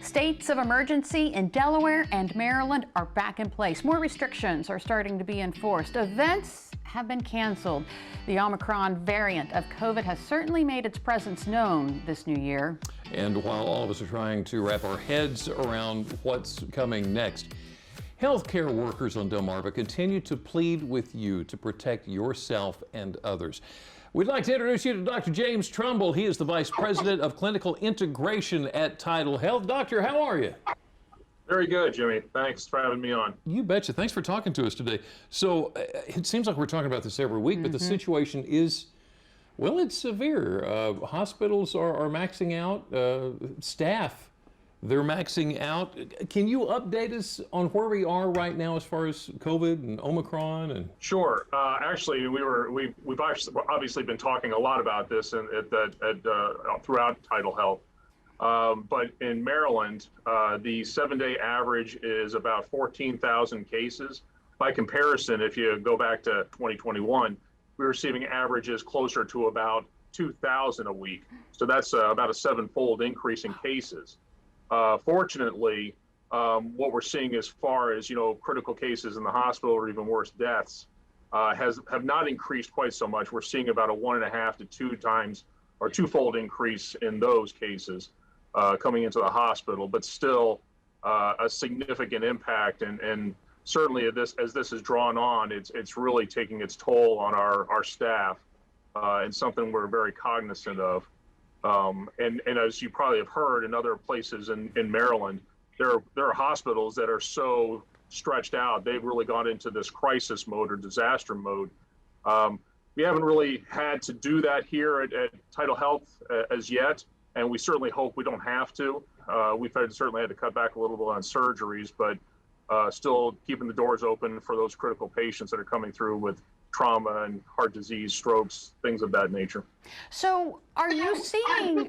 States of emergency in Delaware and Maryland are back in place. More restrictions are starting to be enforced. Events have been canceled. The Omicron variant of COVID has certainly made its presence known this new year. And while all of us are trying to wrap our heads around what's coming next, healthcare workers on Delmarva continue to plead with you to protect yourself and others. We'd like to introduce you to Dr. James Trumble. He is the Vice President of Clinical Integration at TidalHealth. Doctor, how are you? Very good, Jimmy. Thanks for having me on. You betcha. Thanks for talking to us today. So it seems like we're talking about this every week, but the situation is, well, it's severe. Hospitals are maxing out. Staff, they're maxing out. Can you update us on where we are right now as far as COVID and Omicron? And Sure. Actually, we've obviously been talking a lot about this throughout TidalHealth. But in Maryland, the 7-day average is about 14,000 cases. By comparison, if you go back to 2021, we were receiving averages closer to about 2,000 a week. So that's about a 7-fold increase in cases. Fortunately, what we're seeing as far as, critical cases in the hospital or even worse, deaths, have not increased quite so much. We're seeing about a 1.5 to 2 times or 2-fold increase in those cases coming into the hospital, but still a significant impact. And certainly as this is drawn on, it's really taking its toll on our staff, and something we're very cognizant of. And as you probably have heard in other places in Maryland, there are hospitals that are so stretched out, they've really gone into this crisis mode or disaster mode. We haven't really had to do that here at TidalHealth as yet, and we certainly hope we don't have to. We've certainly had to cut back a little bit on surgeries, but still keeping the doors open for those critical patients that are coming through with trauma and heart disease, strokes, things of that nature. So are you seeing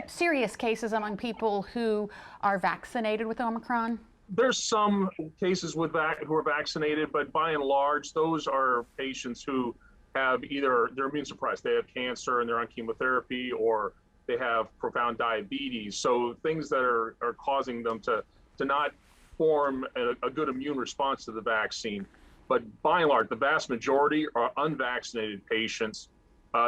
serious cases among people who are vaccinated with Omicron? There's some cases who are vaccinated, but by and large, those are patients who have either they're immune suppressed, they have cancer and they're on chemotherapy, or they have profound diabetes. So things that are causing them to not form a good immune response to the vaccine. But by and large, the vast majority are unvaccinated patients.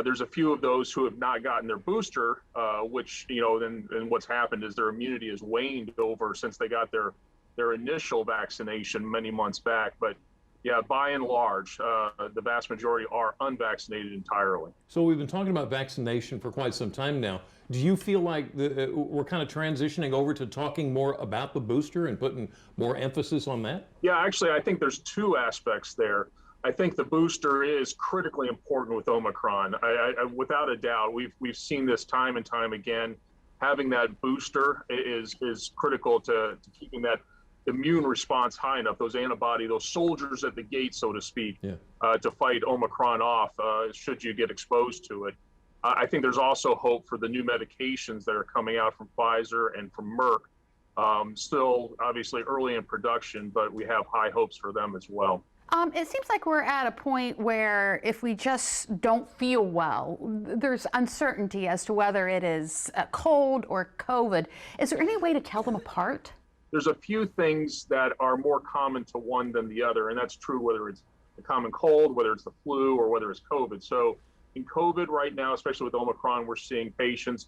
There's a few of those who have not gotten their booster, which, then what's happened is their immunity has waned over since they got their initial vaccination many months back. But yeah, by and large, the vast majority are unvaccinated entirely. so we've been talking about vaccination for quite some time now. Do you feel like we're kind of transitioning over to talking more about the booster and putting more emphasis on that? Yeah, actually, I think there's 2 aspects there. I think the booster is critically important with Omicron. I without a doubt, we've seen this time and time again. Having that booster is critical to keeping that immune response high enough, those soldiers at the gate, so to speak, to fight Omicron off should you get exposed to it. I think there's also hope for the new medications that are coming out from Pfizer and from Merck. Still, obviously, early in production, but we have high hopes for them as well. It seems like we're at a point where if we just don't feel well, there's uncertainty as to whether it is a cold or COVID. Is there any way to tell them apart? There's a few things that are more common to one than the other, and that's true whether it's the common cold, whether it's the flu, or whether it's COVID. So in COVID right now, especially with Omicron, we're seeing patients,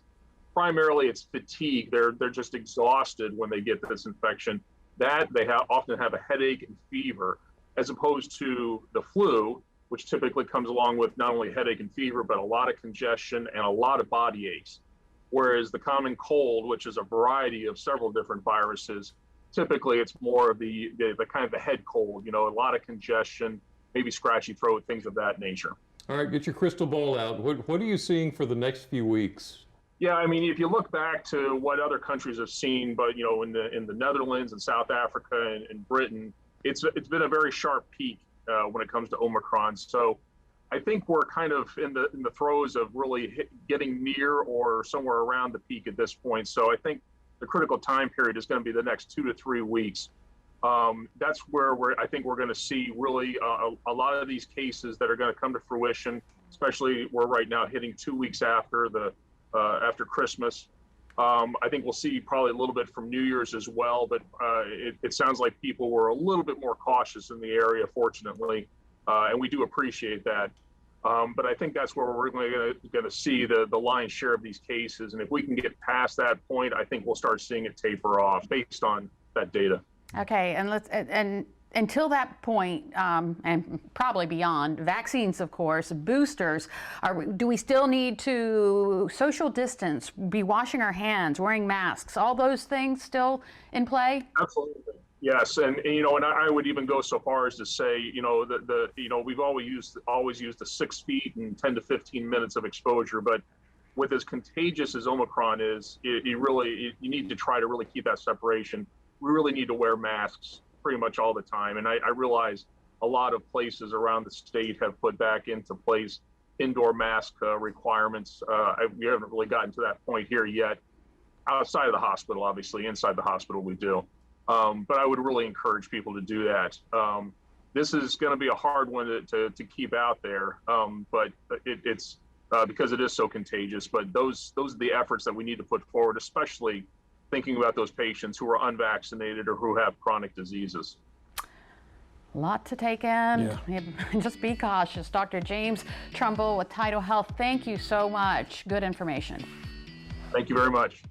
primarily it's fatigue. They're just exhausted when they get this infection. That they often have a headache and fever, as opposed to the flu, which typically comes along with not only headache and fever, but a lot of congestion and a lot of body aches. Whereas the common cold, which is a variety of several different viruses, typically it's more of the kind of the head cold, a lot of congestion, maybe scratchy throat, things of that nature. All right, get your crystal ball out. What are you seeing for the next few weeks? Yeah, I mean, if you look back to what other countries have seen, but in the Netherlands and South Africa and Britain, it's been a very sharp peak when it comes to Omicron. So I think we're kind of in the throes of really getting near or somewhere around the peak at this point. So I think the critical time period is going to be the next 2 to 3 weeks. That's where I think we're going to see really a lot of these cases that are going to come to fruition, especially we're right now hitting 2 weeks after after Christmas. I think we'll see probably a little bit from New Year's as well, but it sounds like people were a little bit more cautious in the area, fortunately, and we do appreciate that. But I think that's where we're going to see the lion's share of these cases, and if we can get past that point, I think we'll start seeing it taper off based on that data. Okay, and until that point, and probably beyond, vaccines, of course, boosters, do we still need to social distance, be washing our hands, wearing masks, all those things still in play? Absolutely. Yes, and I would even go so far as to say, we've always used the 6 feet and 10 to 15 minutes of exposure, but with as contagious as Omicron is, you need to try to really keep that separation. We really need to wear masks pretty much all the time. And I realize a lot of places around the state have put back into place indoor mask requirements. We haven't really gotten to that point here yet. Outside of the hospital, obviously, inside the hospital we do. But I would really encourage people to do that. This is going to be a hard one to keep out there, but it's because it is so contagious. But those are the efforts that we need to put forward, especially thinking about those patients who are unvaccinated or who have chronic diseases. A lot to take in. Yeah. Just be cautious. Dr. James Trumble with TidalHealth, thank you so much. Good information. Thank you very much.